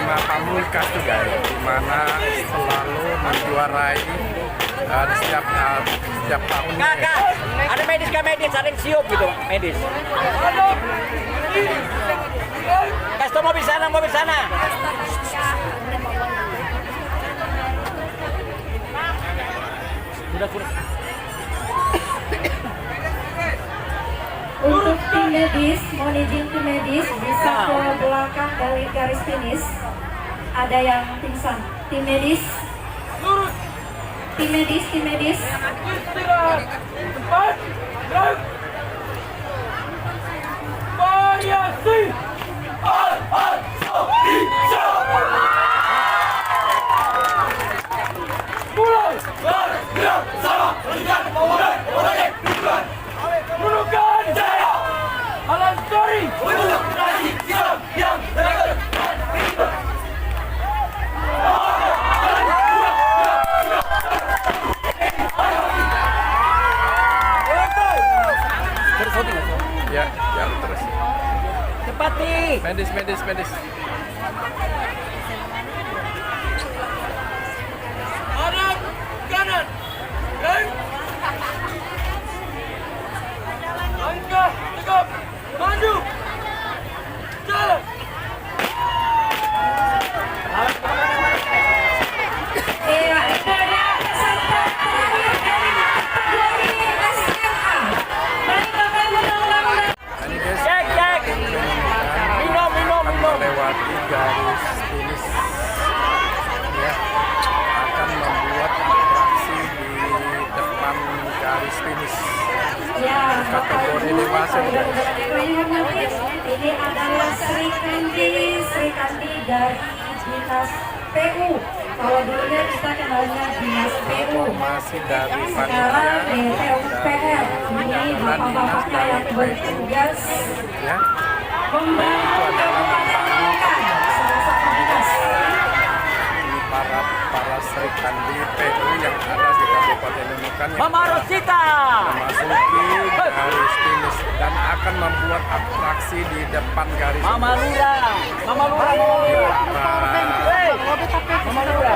Bima Pamungkas tuh guys, dimana selalu menjuarai di setiap tahunnya. Kak, ada medis kah medis, ada yang siup gitu medis. Kasih mobil sana, mobil sana. Udah. Untuk tim medis, mohon izin tim medis bisa ke belakang dari garis finish. Ada yang pingsan. Tim medis. Ya, terus. Cepat nih. Medis. Arah kanan. Langkah tegap. Maju. Jalan. Iya, itu ada peserta terakhir dari kategori SMA. Mereka mengulang-ulang. Ini guys, Cek. Minum. melewati garis finish ya, akan membuat atraksi di depan garis finish Ya, kategori dewasa guys. ini adalah Sri Kandi dari Dinas PU. Kalau dulunya kita kenalnya Dinas PU. Informasi dari Sekarang panitia DPUPR. Ini bapak-bapaknya yang bertugas ya, membangunkan salah satu dinas. ini para Sri Kandi PU yang ada di Kabupaten Nunukan yang Mama Rosita. memasuki garis finish dan akan membuat atraksi di depan garis Mama finish. Lura. Hey, Mama Lura.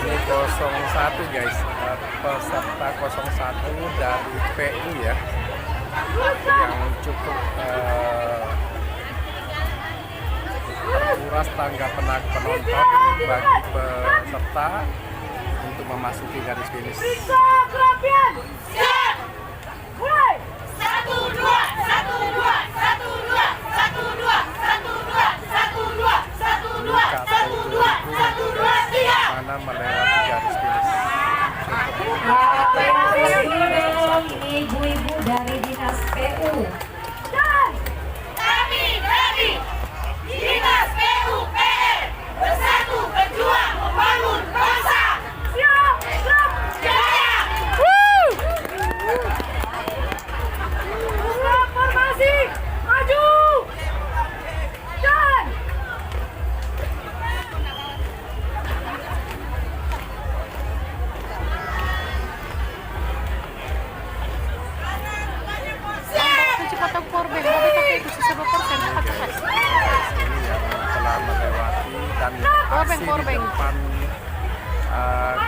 Ini 01 guys, peserta 01 dari PU ya, yang cukup terkuras tangga penonton bagi peserta untuk memasuki garis finish. Mana melewati garis finish. Ini ibu-ibu dari Dinas PU. Dinas PUPR bersatu berjuang membangun bangsa. Siap, jaya. Formasi, maju. Dan Kecepatan korban mobil tapi itu 100% cepat. Ini yang telah melewati dan aksi di depan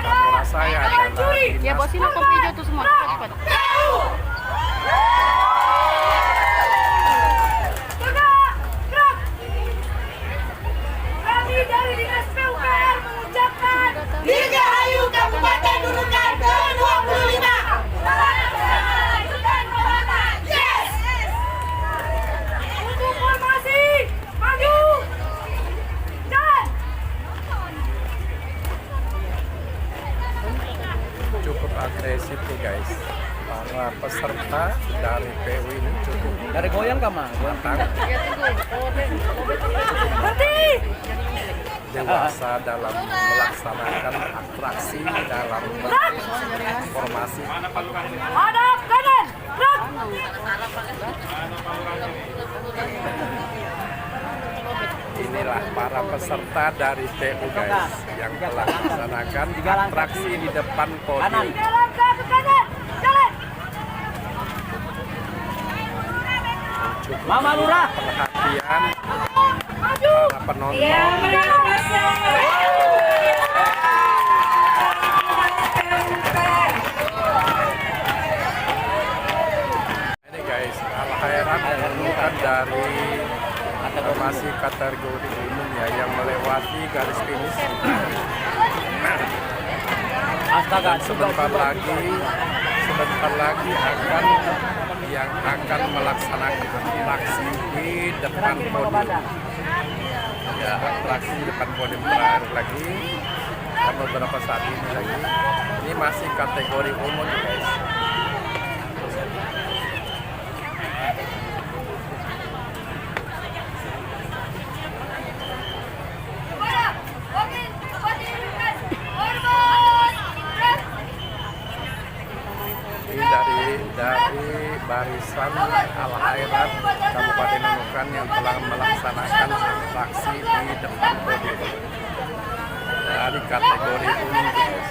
kamera saya adalah Ya Dinas bawa sini kopi hijau tuh semua cepat. kami dari Dinas PUPR mengucapkan Dirgahayu Kabupaten Nunukan ke-25. Yes. Untuk formasi maju dan cukup agresif tuh guys. Para peserta dari PU ini cukup Dari goyang kama. matang, dewasa dalam melaksanakan atraksi dalam formasi. hadap kanan. Gerak. Inilah para peserta dari PU guys yang telah melaksanakan atraksi di depan podium. Langkah ke kanan. Jalan. Mama Lurah. perhatian para penonton. Ya, meriam pasang. Ini guys, Al Khairat bukan dari masih kategori umum ya yang melewati garis finish. Astaga, Dan sebentar lagi akan yang akan melaksanakan atraksi di depan podium. Ya, atraksi di depan podium terakhir lagi. Dan beberapa saat ini lagi. Ini masih kategori umum guys. Ini dari barisan Al Khairat Kabupaten Nunukan yang telah melaksanakan atraksi di depan podium dari kategori umum guys.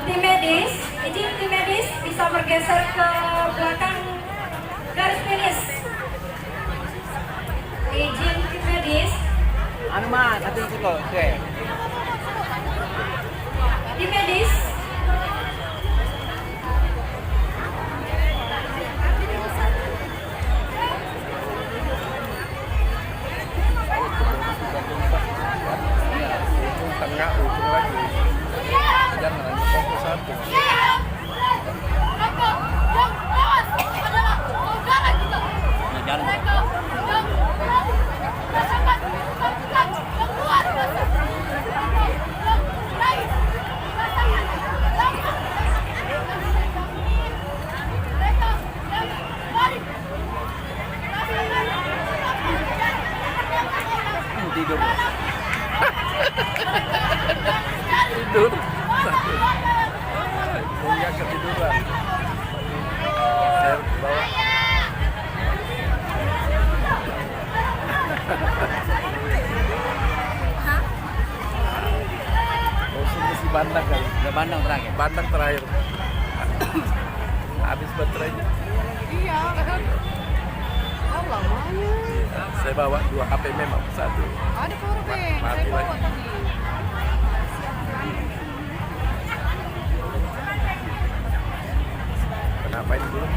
Tim medis, izin tim medis bisa bergeser ke belakang garis finish. Izin tim medis, Anu mah, satu ikut loh. Oke. tim medis. Ujung tengah, ujung lagi. Jangan hanya fokus satu. Tidur. Tidur. Punya ketiduran. Saya bawa. Mesti bandang kali. Udah bandang terakhir. Bandang terakhir. Habis baterainya. Iya. Oh, lamanya. Saya bawa 2 HP memang satu. Ada power bank. Mati Saya bawa lagi. tadi. Kenapa ini dulu?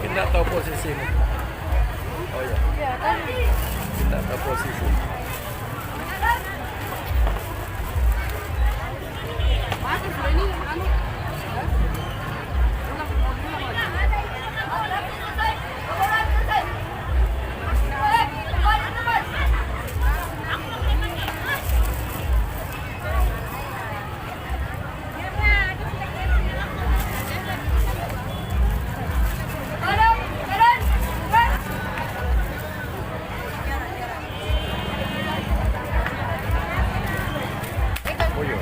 Kita tahu posisi ini. Oh ya, Iya, tadi. kita tahu posisi. Masih sudah ini anu. Oh iya.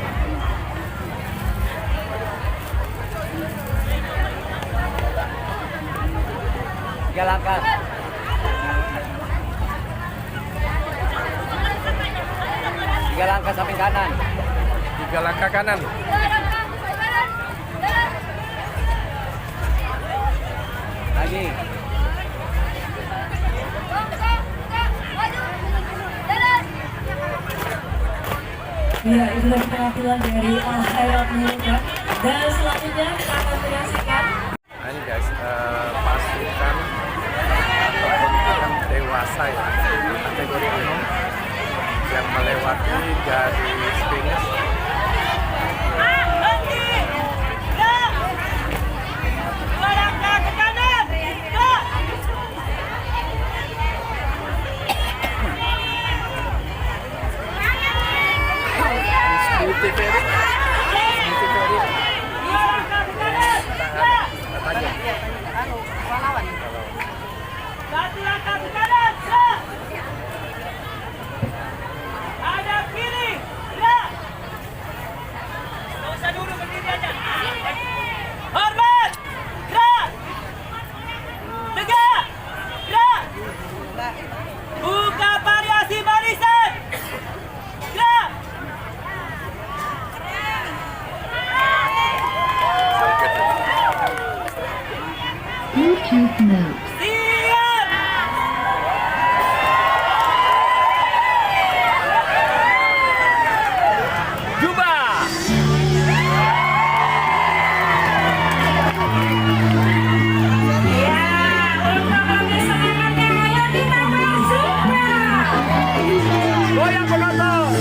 Tiga langkah. Tiga langkah samping kanan. 3 langkah kanan. Lagi. Ya, itulah penampilan dari Al Khairat Nunukan. Dan selanjutnya kita akan menyaksikan Nah, ini guys, pasukan ataupun dewasa ya, kategori umum yang melewati garis finish. Beauty Ferry. Beauty Ferry. Kita tanya. Bluetooth mode. Siap. Jubah. Ya, untuk lebih semangatnya ayo ditambah Zumba. Goyang penonton.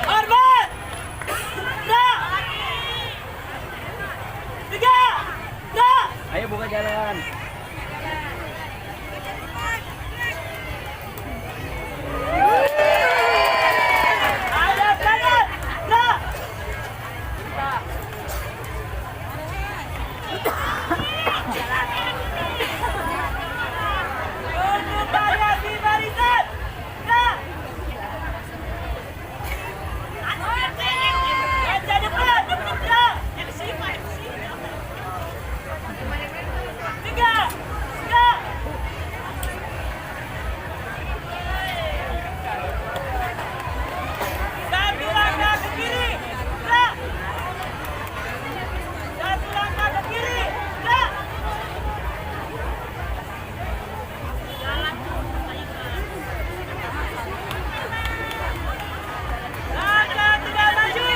Hormat. Gerak. 3. Gerak. Ayo buka jalan. Hadap kanan. Gerak. Tunggu variasi barisan. Gerak. Baca depan. Gerak. 3. Gerak. Satu langkah ke kiri. Gerak. Satu langkah ke kiri. Gerak. Langkah 3 maju.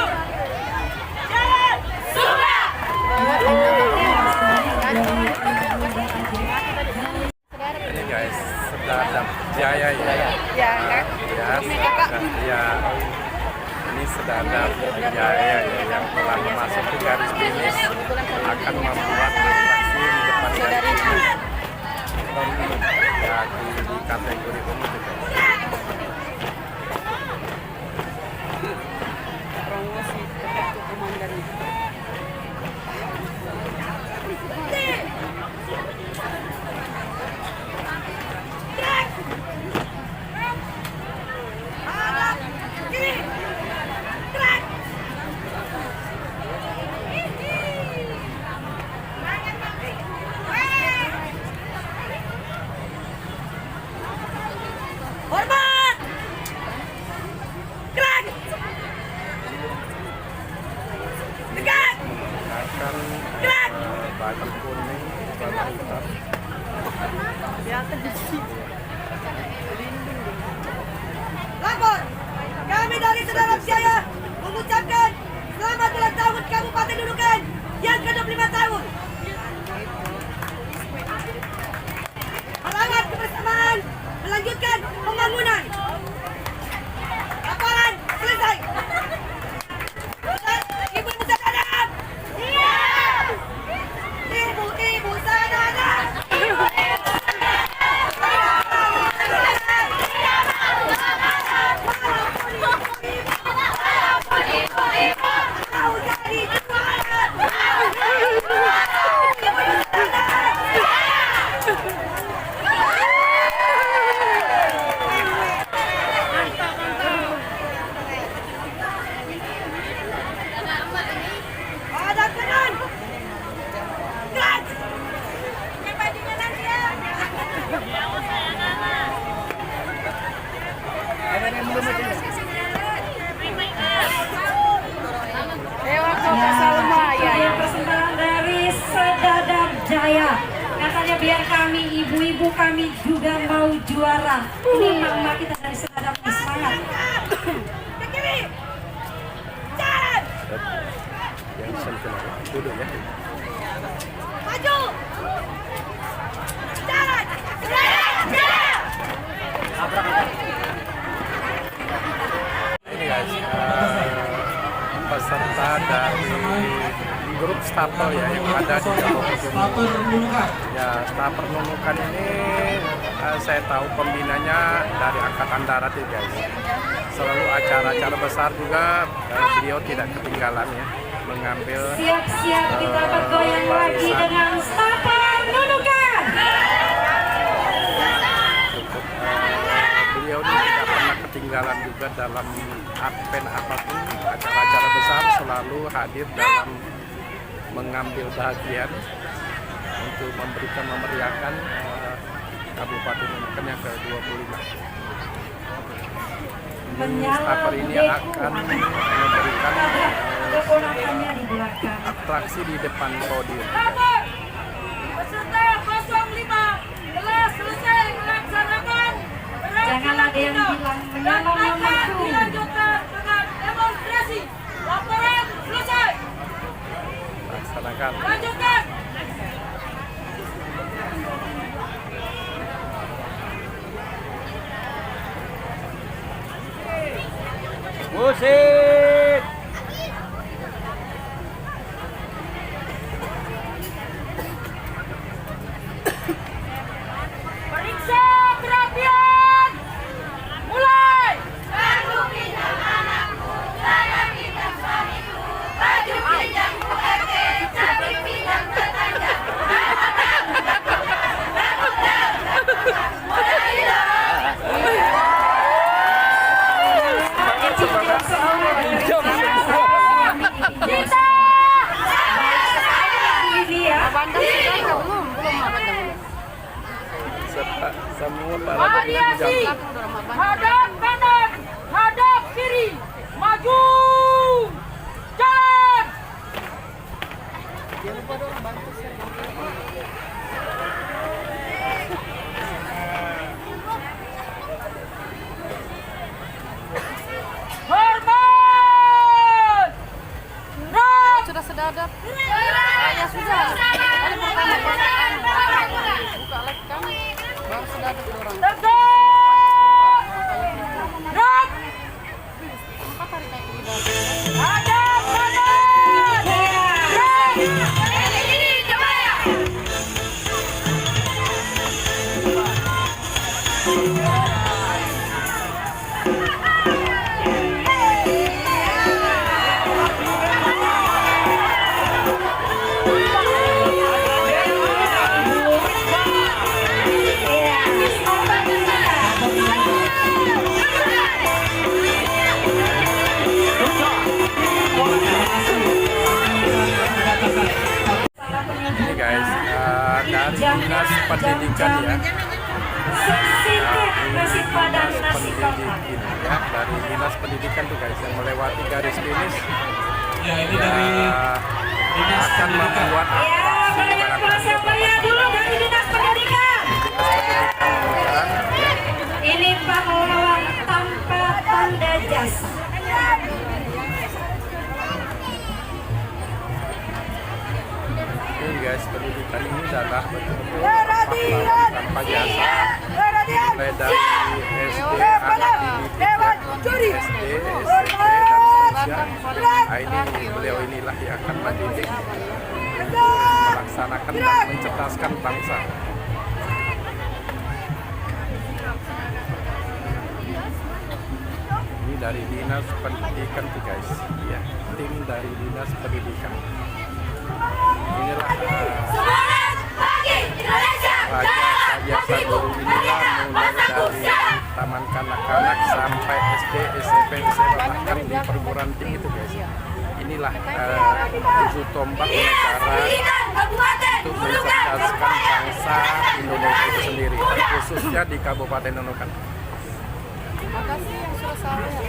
Jalan. Sudah. Ini guys, Sedadap Jaya ya. Ya, Ya, ini Sedadap Jaya ya yang telah memasuki garis finish akan membuat atraksi di depan garis finish. Ya, di kategori umum itu. promosi dekat komandan. Yang persembahan dari Sedadap Jaya. Katanya biar kami, ibu-ibu kami juga mau juara. Ini mama kita dari Sedadap, semangat. Yang sentuh dulu ya. Maju. Jalan. Ini guys, peserta dari grup Stapel ya yang ada di Kabupaten Nunukan. Ya, Stapel Nunukan ini saya tahu pembinanya dari Angkatan Darat ya guys. Selalu acara-acara besar juga beliau tidak ketinggalan ya mengambil. Siap-siap kita bergoyang lagi dengan Stapel Nunukan. Beliau ini tidak pernah ketinggalan juga dalam event apapun, acara-acara besar selalu hadir dalam mengambil bagian untuk memberikan memeriahkan Kabupaten Nunukan yang ke-25. Staffer ini akan memberikan keponakannya di belakang. atraksi di depan podium. Peserta 05 telah selesai melaksanakan Jangan ada yang bilang dan menyalon akan mamaku. dilanjutkan dengan demonstrasi. Laporan selesai. Laksanakan. Lanjutkan. Musik. Periksa kerapian. Mulai. Baju pinjam anakku, saya pinjam suamiku. Baju pinjamku tapi pinjam tetangga. Kita ini ya. Semua para Variasi. Hadap kanan, hadap kiri. Maju. Jalan. Hormat. Gerak. Sudah sedadap. Ya sudah. Tadi pertama buka live kami. Baru sedadap orang. Tegak. Gerak. Empat hari naik di bawah. Hadap kanan. Gerak. Ini coba ya. ini guys, dari Dinas Pendidikan ya. Sensitif nasi padang Dinas nasi kotak. Pendidikan ya, dari Dinas Pendidikan tuh guys yang melewati garis finish Ya, ini dari Dinas akan Pendidikan. membuat Ya, banyak kuasa meriah dulu dari Dinas Pendidikan. Ini pahlawan tanpa tanda jasa. Ini guys, pendidikan ini adalah betul-betul pahlawan tanpa jasa, mulai dari SD, anak didik, SD, SMP, dan usia. Nah, ini beliau inilah yang akan mendidik, melaksanakan dan mencerdaskan bangsa. Ini dari Dinas Pendidikan tuh guys, ya, tim dari Dinas Pendidikan. Inilah raja guru inilah mulai dari taman kanak-kanak sampai SD, SMP, SMA bahkan di perguruan tinggi itu guys. Inilah ujung tombak negara untuk mencerdaskan bangsa Indonesia itu sendiri, khususnya di Kabupaten Nunukan. Makasih yang Surabaya.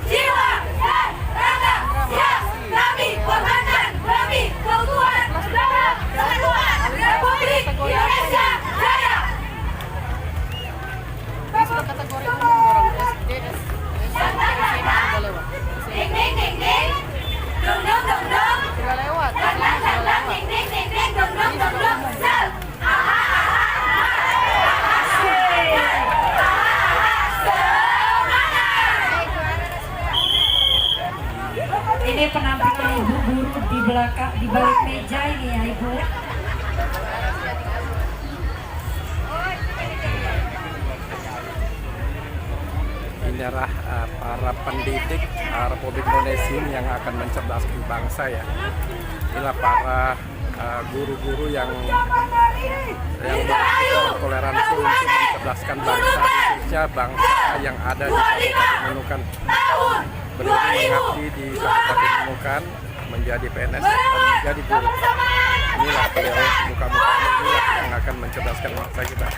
Jiwa dan raga siap kami korbankan demi keutuhan dan kesatuan Republik Indonesia Jaya. Ini sudah kategori umum orang SD, SMP, SMA sudah lewat. Ding ding ding ding, dong dong dong dong, Sudah lewat. dan dan dan dan, ding ding ding ding, dong dong dong dong, sel. Ini penampilan ibu guru di belakang, di balik meja ini ya ibu. Inilah para pendidik Republik Indonesia yang akan mencerdaskan bangsa ya. Inilah para guru-guru yang bertoleransi untuk mencerdaskan bangsa, khususnya bangsa yang ada di Kabupaten Nunukan. Beliau mengabdi di Kabupaten Nunukan, menjadi PNS dan menjadi guru. Inilah beliau, muka-muka inilah yang akan mencerdaskan bangsa kita.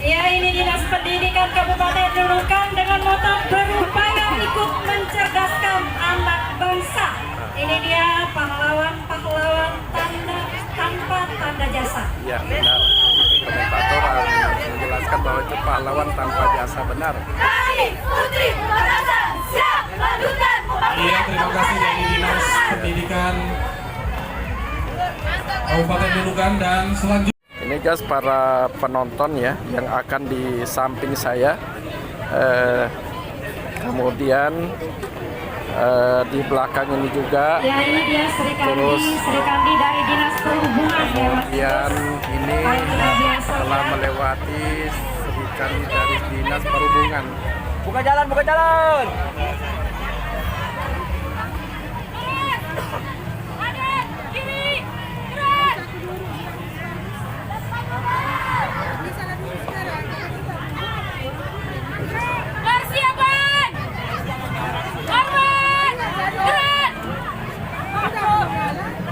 Ya, ini Dinas Pendidikan Kabupaten Nunukan dengan moto berupaya ikut mencerdaskan anak bangsa. Ini dia pahlawan-pahlawan tanpa tanda jasa. Ya benar, itu komentator menjelaskan bahwa itu pahlawan tanpa jasa, benar. Kami Putri Bangsa siap melanjutkan Iya, terima kasih dari Dinas Pendidikan Kabupaten Nunukan dan selanjutnya. Ini guys para penonton ya yang akan di samping saya, kemudian di belakang ini juga. Ya, ini dia Sri Kandi dari Dinas Perhubungan ya Mas. Kemudian ini telah melewati Sri Kandi dari Dinas Perhubungan. Buka jalan, buka jalan. Persiapan. Korban. Gerak.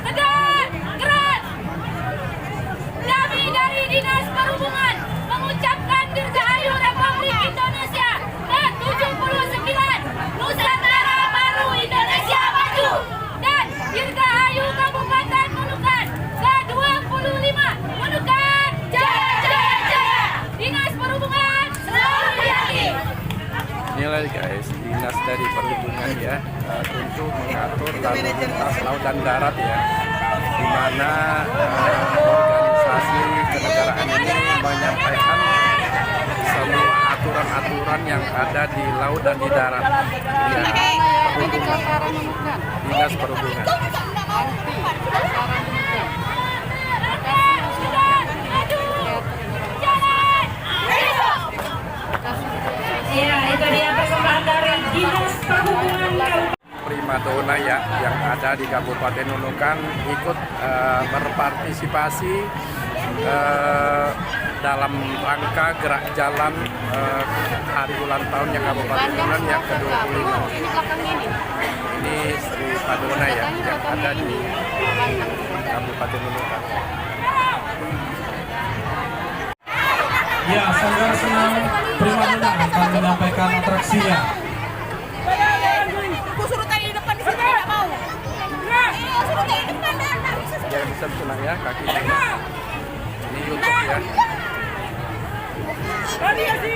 Tegak. Gerak. Kami dari Dinas Perhubungan mengucapkan Dirgahayu Republik Indonesia ke-79, Nusantara Baru Indonesia Maju, dan Dirgahayu Kabupaten Nunukan ke-25, Nunukan Jaya Jaya Jaya. Dinas Perhubungan selalu yakin. Inilah guys dinas dari perhubungan ya, untuk mengatur lalu lintas laut dan darat ya, di mana organisasi kenegaraan ini menyampaikan semua aturan-aturan yang ada di laut dan di darat ya, perhubungan, dinas perhubungan. Ya, itu dia persembahan dari Dinas Perhubungan Kabupaten. Primadona ya yang ada di Kabupaten Nunukan ikut berpartisipasi dalam rangka gerak jalan hari ulang tahunnya Kabupaten Nunukan yang ke-25. Ini belakang ini. Ini Sri Padona ya yang ada di Kabupaten Nunukan. Ya, Sanggar Senam Primadona akan menyampaikan atraksinya. Aku suruh tadi di depan di sini tidak mau. Suruh tadi di depan dan tak bisa. Jangan disentuh ya kakinya. Ini YouTube ya.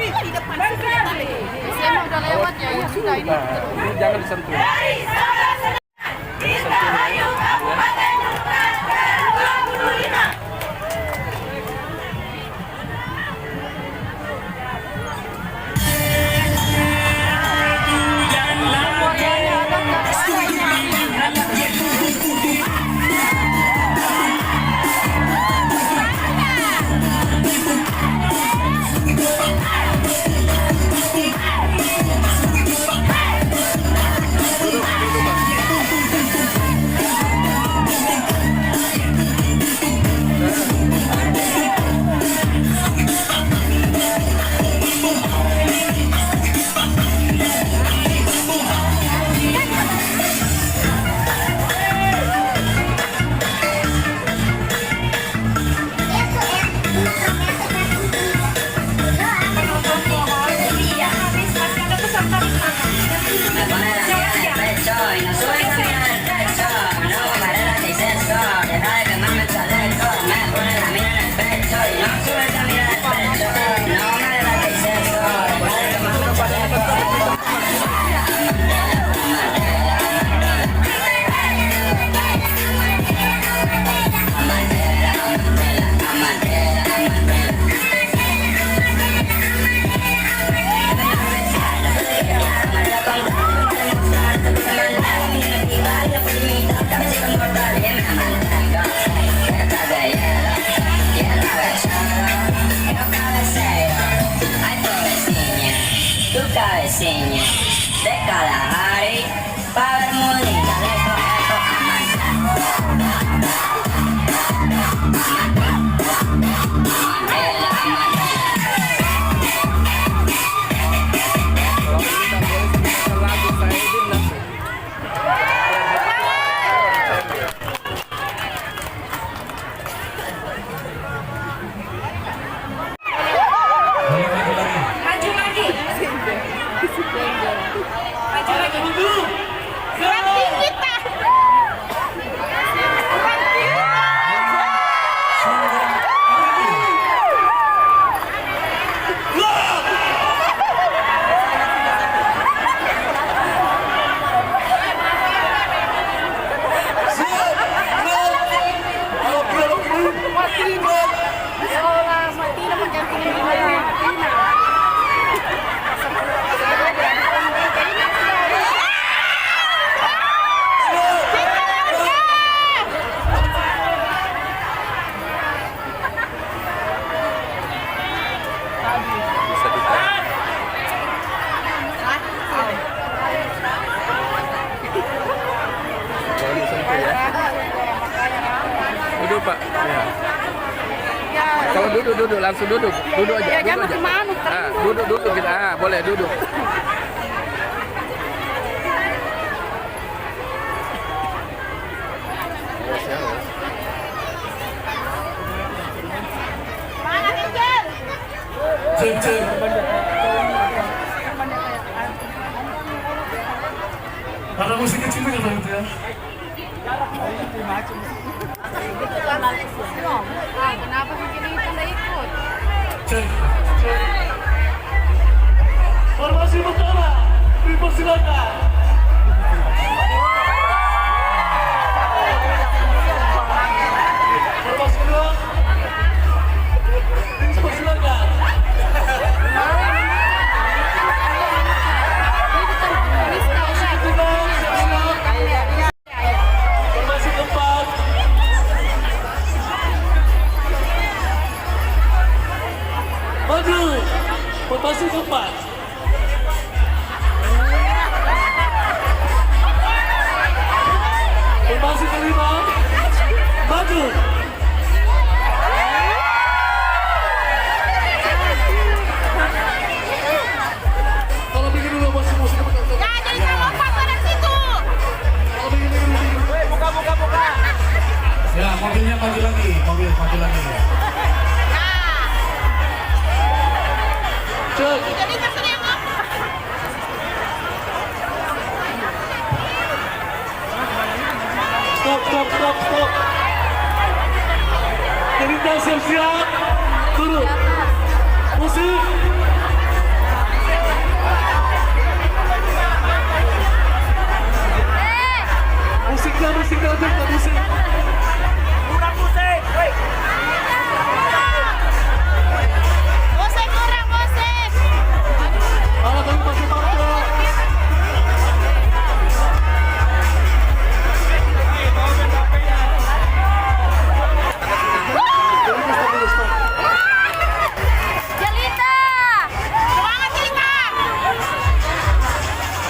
Di depan sini. SMA udah lewat ya, ya sudah ini. Nah, ini jangan disentuh. Dirgahayu Kabupaten Nunukan ke-25. Duduk, aksinya. Dekalah hari, power muli, lepo epo aman. Lagu saya ini langsung. Boleh maju lagi. Maju lagi. Maju lagi. Ranting kita. Sanggar Ardi. Bisa ditahan. Jangan disentuh ya. Duduk Pak. Ya. Kalau duduk langsung duduk aja. Ya, jangan Duduk aja. kemana, Ah, duduk kita. Ah, boleh duduk. Awas ya, awas. Mana Angel? Cek. Ada musik kecil nggak Pak itu ya? Kenapa bikin itu nggak ikut? Cek. Formasi pertama, dipersilakan. Formasi kedua, dipersilakan. Formasi ketiga, siap-siap. Formasi keempat. Maju. Formasi keempat. Formasi kelima. Maju. Kalau begini dulu musik. Ya, jadi lompat pada situ. Kalau begini dulu. Buka. Ya, mobilnya maju lagi. Mobil maju lagi. Cek. Jadi tersedia apa? Stop. Gerindra siap-siap. Turun. Musik. Musiknya aja, musik. Kurang musik. Woi. Musik kurang musik. Kalau tadi masih tampil. Jelita. Semangat Jelita.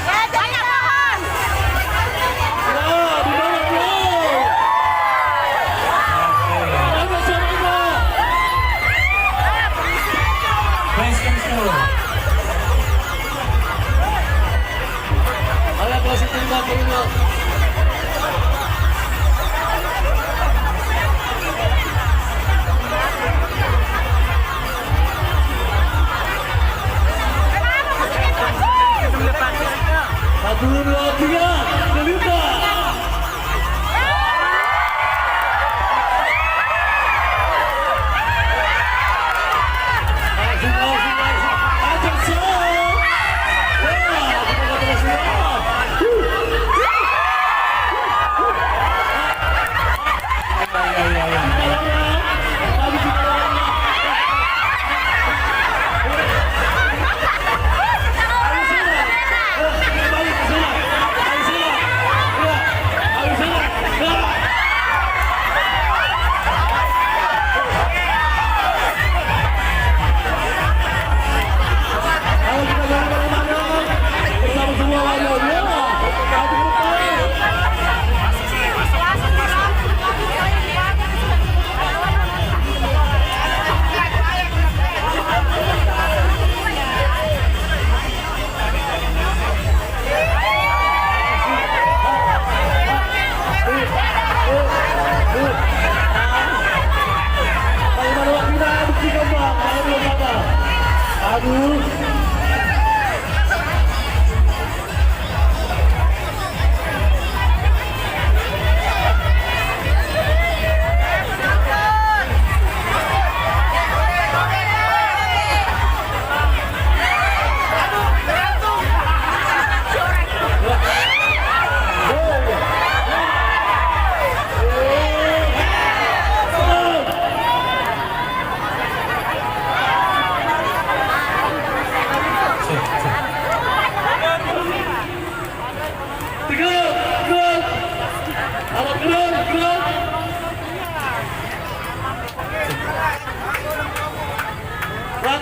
Ya, Jelita. Ya, di bawah, bro.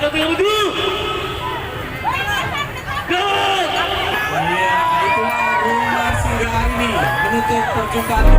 Iya, itulah rumah singgah hari ini menutup perjumpaan.